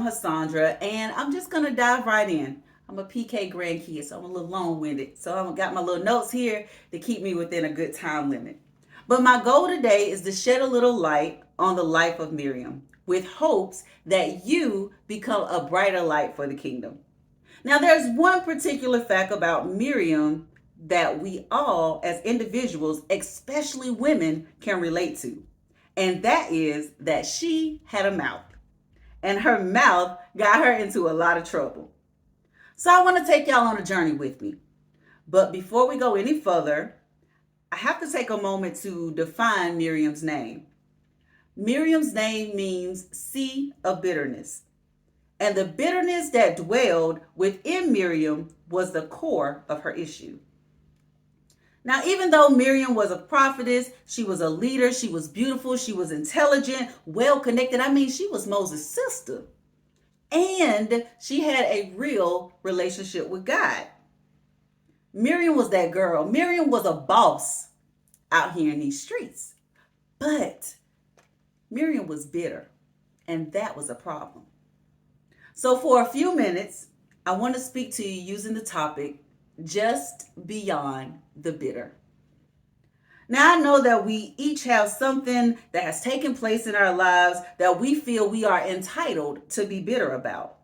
Cassandra, and I'm just going to dive right in. I'm a PK grandkid, so I'm a little long-winded. So I've got my little notes here to keep me within a good time limit. But my goal today is to shed a little light on the life of Miriam with hopes that you become a brighter light for the kingdom. Now, there's one particular fact about Miriam that we all, as individuals, especially women, can relate to. And that is that she had a mouth. And her mouth got her into a lot of trouble. So I want to take y'all on a journey with me. But before we go any further, I have to take a moment to define Miriam's name. Miriam's name means sea of bitterness. And the bitterness that dwelled within Miriam was the core of her issue. Now, even though Miriam was a prophetess, she was a leader, she was beautiful, she was intelligent, well connected. I mean, she was Moses' sister. And she had a real relationship with God. Miriam was that girl. Miriam was a boss out here in these streets. But Miriam was bitter, and that was a problem. So for a few minutes, I want to speak to you using the topic, just beyond the bitter. Now, I know that we each have something that has taken place in our lives that we feel we are entitled to be bitter about.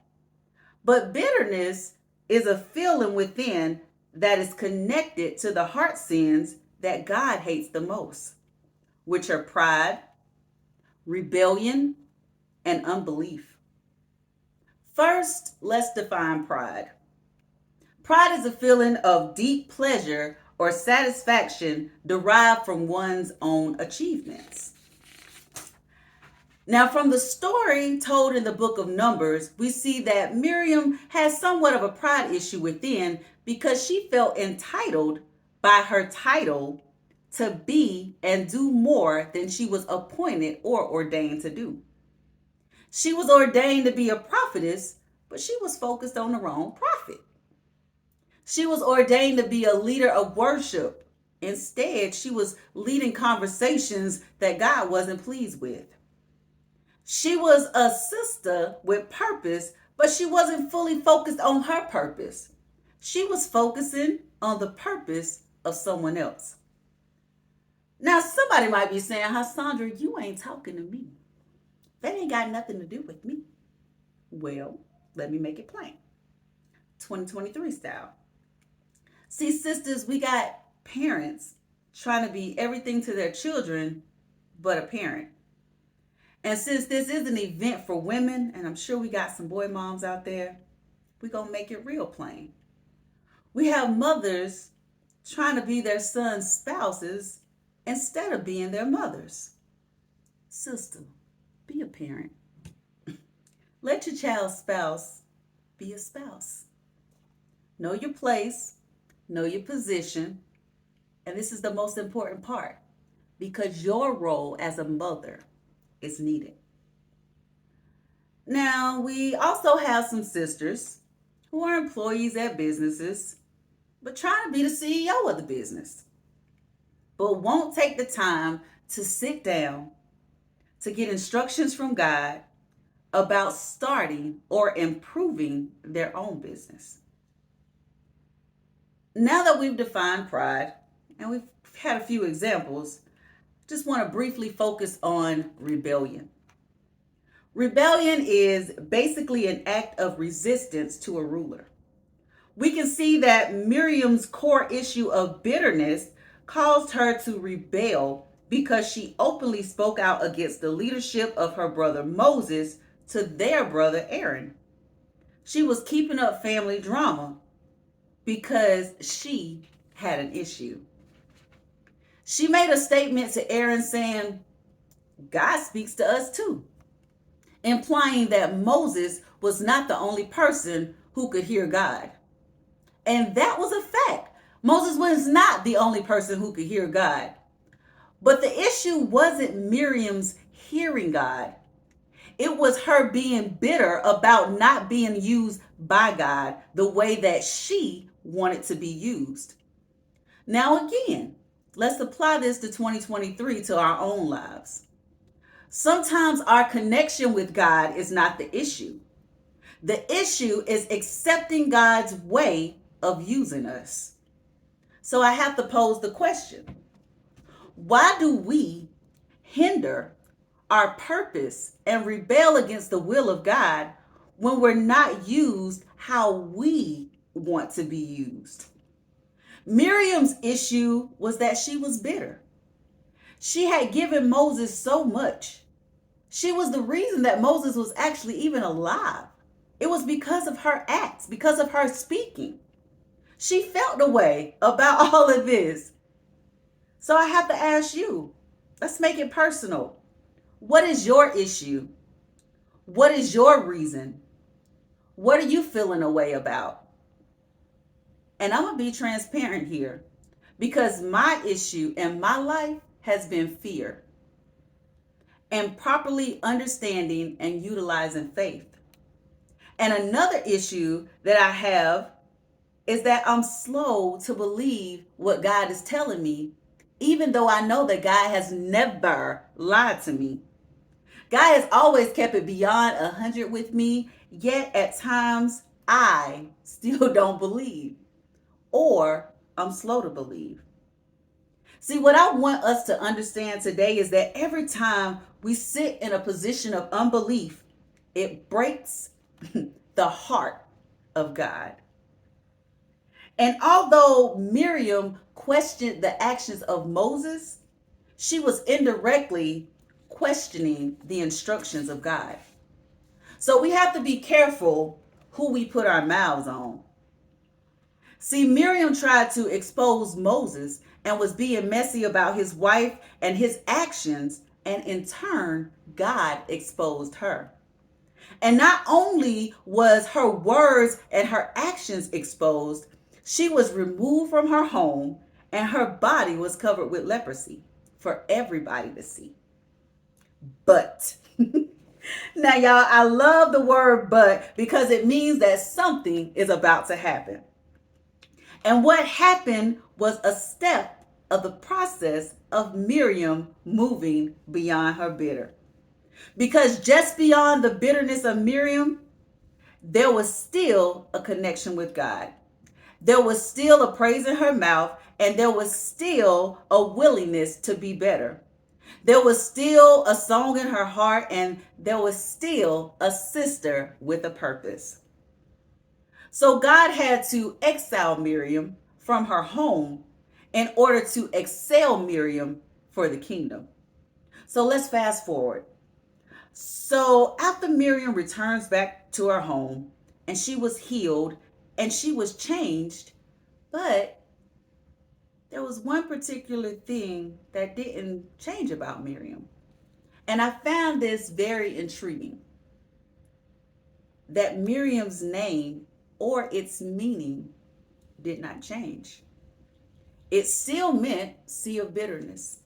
But bitterness is a feeling within that is connected to the heart sins that God hates the most, which are pride, rebellion, and unbelief. First, let's define pride. Pride is a feeling of deep pleasure or satisfaction derived from one's own achievements. Now, from the story told in the book of Numbers, we see that Miriam has somewhat of a pride issue within because she felt entitled by her title to be and do more than she was appointed or ordained to do. She was ordained to be a prophetess, but she was focused on the wrong prophet. She was ordained to be a leader of worship. Instead, she was leading conversations that God wasn't pleased with. She was a sister with purpose, but she wasn't fully focused on her purpose. She was focusing on the purpose of someone else. Now, somebody might be saying, Sandra, you ain't talking to me. That ain't got nothing to do with me. Well, let me make it plain. 2023 style. See, sisters, we got parents trying to be everything to their children but a parent. And since this is an event for women, and I'm sure we got some boy moms out there, we're going to make it real plain. We have mothers trying to be their sons' spouses instead of being their mothers. Sister, be a parent. Let your child's spouse be a spouse. Know your place, know your position, and this is the most important part, because your role as a mother is needed. Now, we also have some sisters who are employees at businesses, but trying to be the CEO of the business, but won't take the time to sit down to get instructions from God about starting or improving their own business. Now that we've defined pride and we've had a few examples, just want to briefly focus on rebellion. Rebellion is basically an act of resistance to a ruler. We can see that Miriam's core issue of bitterness caused her to rebel because she openly spoke out against the leadership of her brother Moses to their brother Aaron. She was keeping up family drama because she had an issue. She made a statement to Aaron saying, God speaks to us too, implying that Moses was not the only person who could hear God. And that was a fact. Moses was not the only person who could hear God. But the issue wasn't Miriam's hearing God. It was her being bitter about not being used by God the way that she wanted to be used. Now again, let's apply this to 2023 to our own lives. Sometimes our connection with God is not the issue. The issue is accepting God's way of using us. So I have to pose the question, why do we hinder our purpose and rebel against the will of God when we're not used how we want to be used? Miriam's issue was that she was bitter. She had given Moses so much. She was the reason that Moses was actually even alive. It was because of her acts, because of her speaking. She felt the way about all of this. So I have to ask you, let's make it personal. What is your issue? What is your reason? What are you feeling a way about? And I'm going to be transparent here because my issue in my life has been fear and properly understanding and utilizing faith. And another issue that I have is that I'm slow to believe what God is telling me, even though I know that God has never lied to me. God has always kept it beyond 100 with me, yet at times I still don't believe, or I'm slow to believe. See, what I want us to understand today is that every time we sit in a position of unbelief, it breaks the heart of God. And although Miriam questioned the actions of Moses, she was indirectly questioning the instructions of God. So we have to be careful who we put our mouths on. See, Miriam tried to expose Moses and was being messy about his wife and his actions, and in turn, God exposed her. And not only was her words and her actions exposed, she was removed from her home and her body was covered with leprosy for everybody to see. But now, y'all, I love the word but because it means that something is about to happen. And what happened was a step of the process of Miriam moving beyond her bitter. Because just beyond the bitterness of Miriam, there was still a connection with God. There was still a praise in her mouth, and there was still a willingness to be better. There was still a song in her heart, and there was still a sister with a purpose. So God had to exile Miriam from her home in order to excel Miriam for the kingdom. So let's fast forward. So after Miriam returns back to her home and she was healed and she was changed, but there was one particular thing that didn't change about Miriam. And I found this very intriguing, that Miriam's name or its meaning did not change. It still meant sea of bitterness.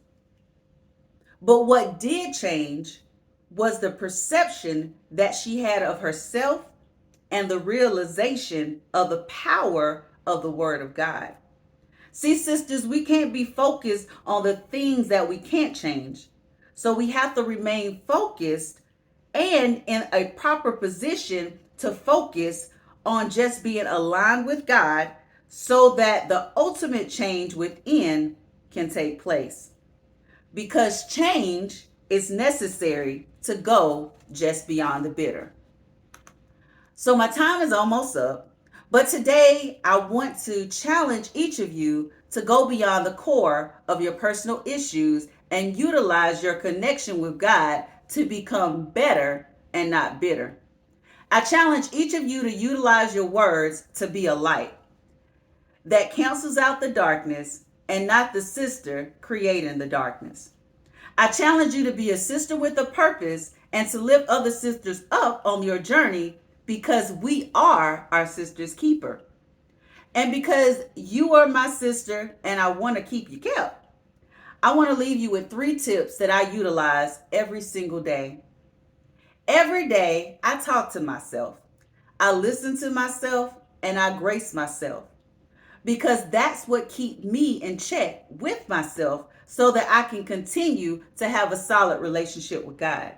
But what did change was the perception that she had of herself and the realization of the power of the Word of God. See, sisters, we can't be focused on the things that we can't change. So we have to remain focused and in a proper position to focus on just being aligned with God so that the ultimate change within can take place. Because change is necessary to go just beyond the bitter. So my time is almost up, but today I want to challenge each of you to go beyond the core of your personal issues and utilize your connection with God to become better and not bitter. I challenge each of you to utilize your words to be a light that cancels out the darkness and not the sister creating the darkness. I challenge you to be a sister with a purpose and to lift other sisters up on your journey because we are our sister's keeper. And because you are my sister and I want to keep you kept, I want to leave you with 3 tips that I utilize every single day. Every day I talk to myself. I listen to myself and I grace myself because that's what keeps me in check with myself so that I can continue to have a solid relationship with God.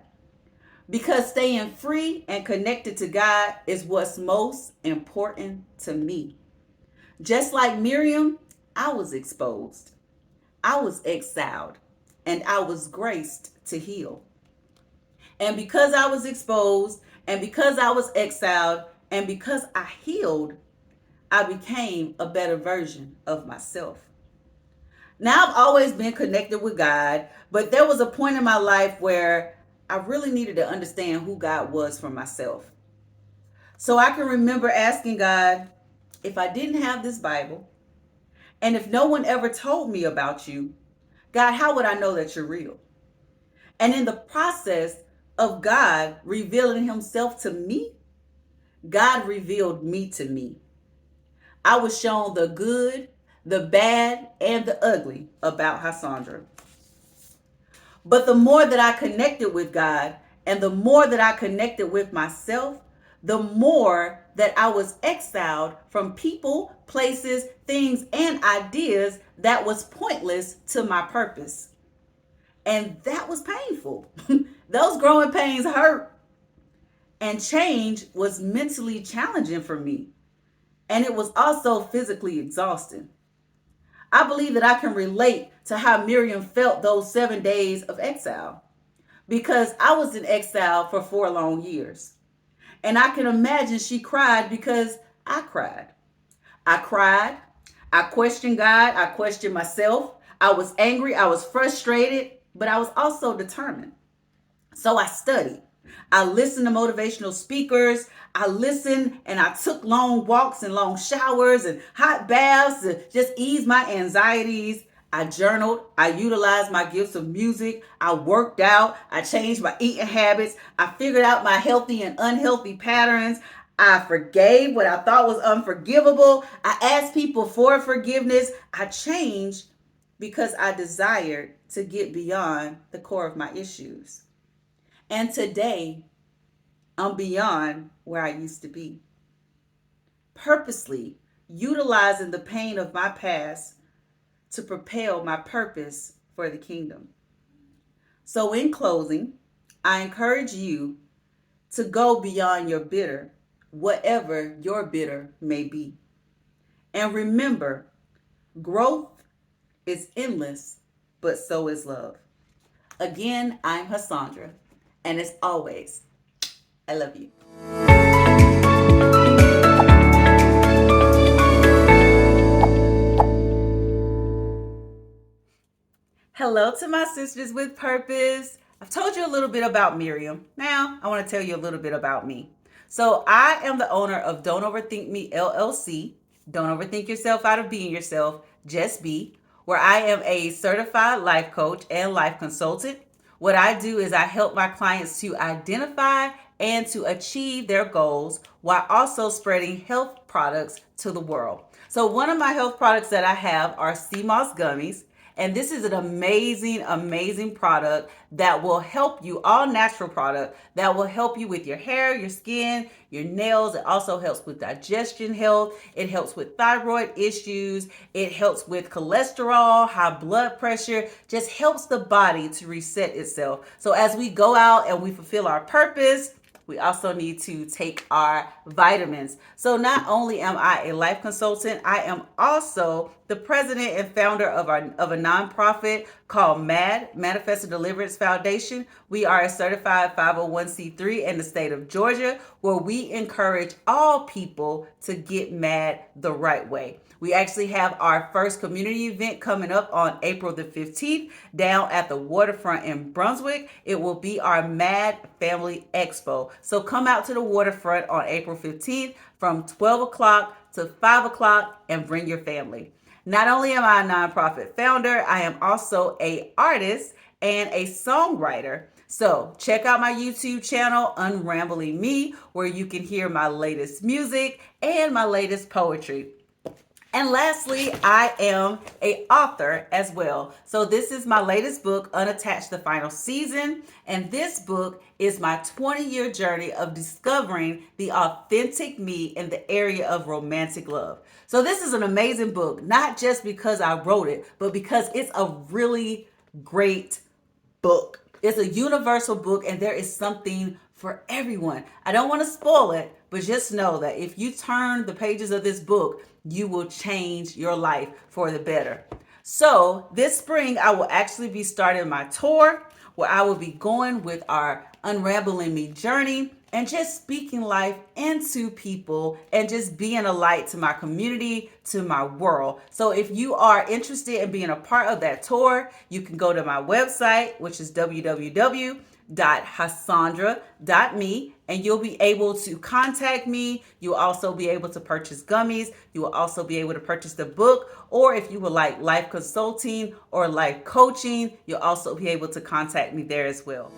because staying free and connected to God is what's most important to me. Just like Miriam, I was exposed, I was exiled, and I was graced to heal. And because I was exposed, and because I was exiled, and because I healed, I became a better version of myself. Now, I've always been connected with God, but there was a point in my life where I really needed to understand who God was for myself. So I can remember asking God, if I didn't have this Bible, and if no one ever told me about you, God, how would I know that you're real? And in the process of God revealing himself to me, God revealed me to me. I was shown the good, the bad, and the ugly about Hassandra. But the more that I connected with God and the more that I connected with myself, the more that I was exiled from people, places, things, and ideas that was pointless to my purpose. And that was painful. Those growing pains hurt. And change was mentally challenging for me. And it was also physically exhausting. I believe that I can relate to how Miriam felt those 7 days of exile because I was in exile for 4 long years. And I can imagine she cried because I cried. I cried. I questioned God. I questioned myself. I was angry. I was frustrated, but I was also determined. So I studied. I listened to motivational speakers. I listened and I took long walks and long showers and hot baths to just ease my anxieties. I journaled. I utilized my gifts of music. I worked out. I changed my eating habits. I figured out my healthy and unhealthy patterns. I forgave what I thought was unforgivable. I asked people for forgiveness. I changed because I desired to get beyond the core of my issues. And today, I'm beyond where I used to be. Purposely utilizing the pain of my past to propel my purpose for the kingdom. So, in closing, I encourage you to go beyond your bitter, whatever your bitter may be. And remember, growth is endless, but so is love. Again, I'm Hassandra, and as always, I love you. Hello to my sisters with purpose. I've told you a little bit about Miriam. Now, I want to tell you a little bit about me. So, I am the owner of Don't Overthink Me LLC. Don't overthink yourself out of being yourself, just be, where I am a certified life coach and life consultant. What I do is I help my clients to identify and to achieve their goals while also spreading health products to the world. So one of my health products that I have are sea moss gummies. And this is an amazing, amazing product that will help you, all natural product that will help you with your hair, your skin, your nails. It also helps with digestion health. It helps with thyroid issues. It helps with cholesterol, high blood pressure, just helps the body to reset itself. So as we go out and we fulfill our purpose, we also need to take our vitamins. So not only am I a life consultant, I am also the president and founder of a nonprofit called MAD, Manifested Deliverance Foundation. We are a certified 501c3 in the state of Georgia, where we encourage all people to get MAD the right way. We actually have our first community event coming up on April the 15th down at the waterfront in Brunswick. It will be our MAD Family Expo. So come out to the waterfront on April 15th from 12 o'clock to 5 o'clock and bring your family. Not only am I a nonprofit founder, I am also an artist and a songwriter. So check out my YouTube channel, Unrambling Me, where you can hear my latest music and my latest poetry. And lastly, I am an author as well. So this is my latest book, Unattached the Final Season. And this book is my 20-year journey of discovering the authentic me in the area of romantic love. So this is an amazing book, not just because I wrote it, but because it's a really great book. It's a universal book, and there is something for everyone. I don't want to spoil it, but just know that if you turn the pages of this book, you will change your life for the better. So this spring, I will actually be starting my tour where I will be going with our Unrambling Me journey and just speaking life into people and just being a light to my community, to my world. So if you are interested in being a part of that tour, you can go to my website, which is www.hassandra.me, and you'll be able to contact me. You'll also be able to purchase gummies. You will also be able to purchase the book, or if you would like life consulting or life coaching, you'll also be able to contact me there as well.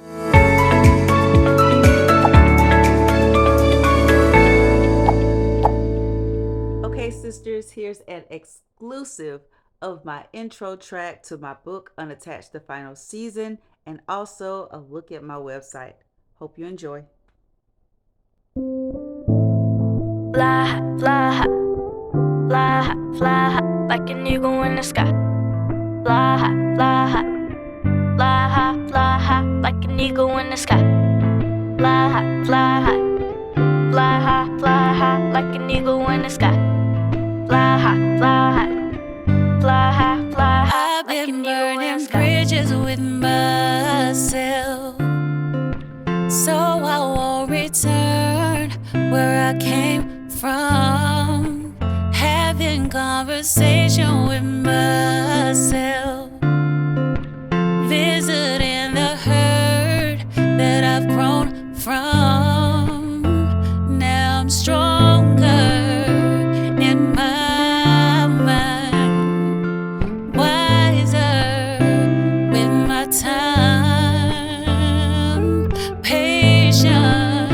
Okay, sisters, here's an exclusive of my intro track to my book, Unattached, the Final Season, and also a look at my website. Hope you enjoy. Fly, fly, fly, fly, like an eagle in the sky. Fly, fly, fly, fly, like an eagle in the sky. Fly, fly, fly, fly, like an eagle in the sky. Fly, fly, fly, fly. I've been burning bridges with myself, so I won't return where I came from. Having conversation with myself, visiting the hurt that I've grown from. Now I'm stronger in my mind, wiser with my time, patient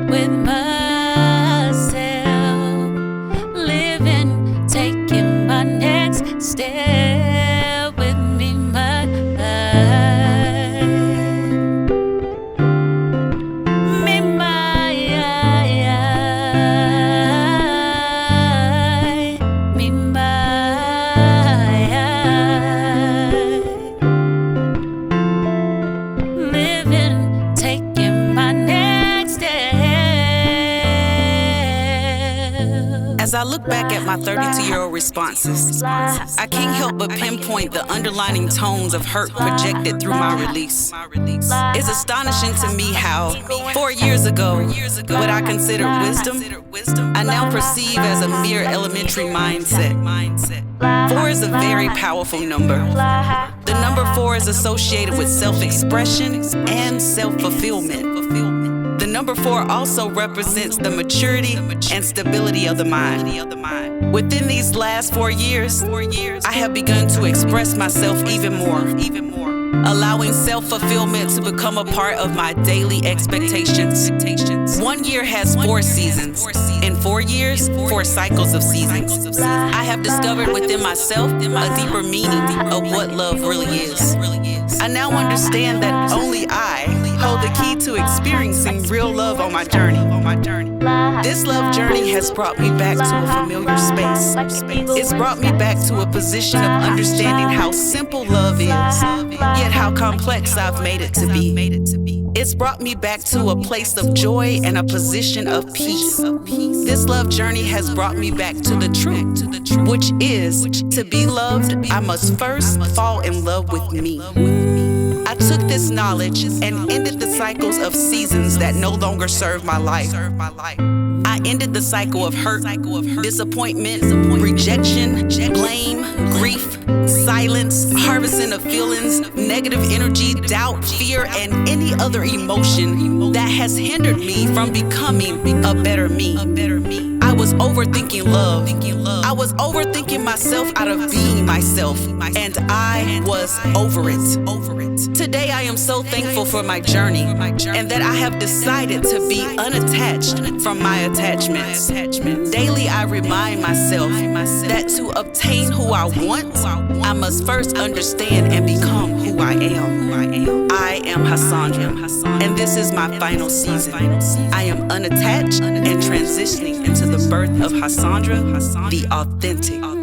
with myself, living, taking my next step with me, my life. Me, my me, living, taking my next step. As I look back at my 32-year-old responses, I can't help but pinpoint the underlining tones of hurt projected through my release. It's astonishing to me how, 4 years ago, what I considered wisdom, I now perceive as a mere elementary mindset. 4 is a very powerful number. The number 4 is associated with self-expression and self-fulfillment. The number 4 also represents the maturity and stability of the mind. Within these last 4 years, I have begun to express myself even more, allowing self-fulfillment to become a part of my daily expectations. 1 year has 4 seasons. In 4 years, 4 cycles of seasons. I have discovered within myself a deeper meaning of what love really is. I now understand that only I hold the key to experiencing real love on my journey. This love journey has brought me back to a familiar space. It's brought me back to a position of understanding how simple love is, yet how complex I've made it to be. It's brought me back to a place of joy and a position of peace. This love journey has brought me back to the truth, which is, to be loved, I must first fall in love with me. I took this knowledge and ended the cycles of seasons that no longer serve my life. I ended the cycle of hurt, disappointment, rejection, blame, grief, silence, harvesting of feelings, negative energy, doubt, fear, and any other emotion that has hindered me from becoming a better me. I was overthinking love. I was overthinking myself out of being myself, and I was over it. Today I am so thankful for my journey and that I have decided to be unattached from my attachments. Daily I remind myself that to obtain who I want, I must first understand and become who I am. I am Hassandra, and this is my final season. I am unattached and transitioning into the birth of Hassandra, the authentic.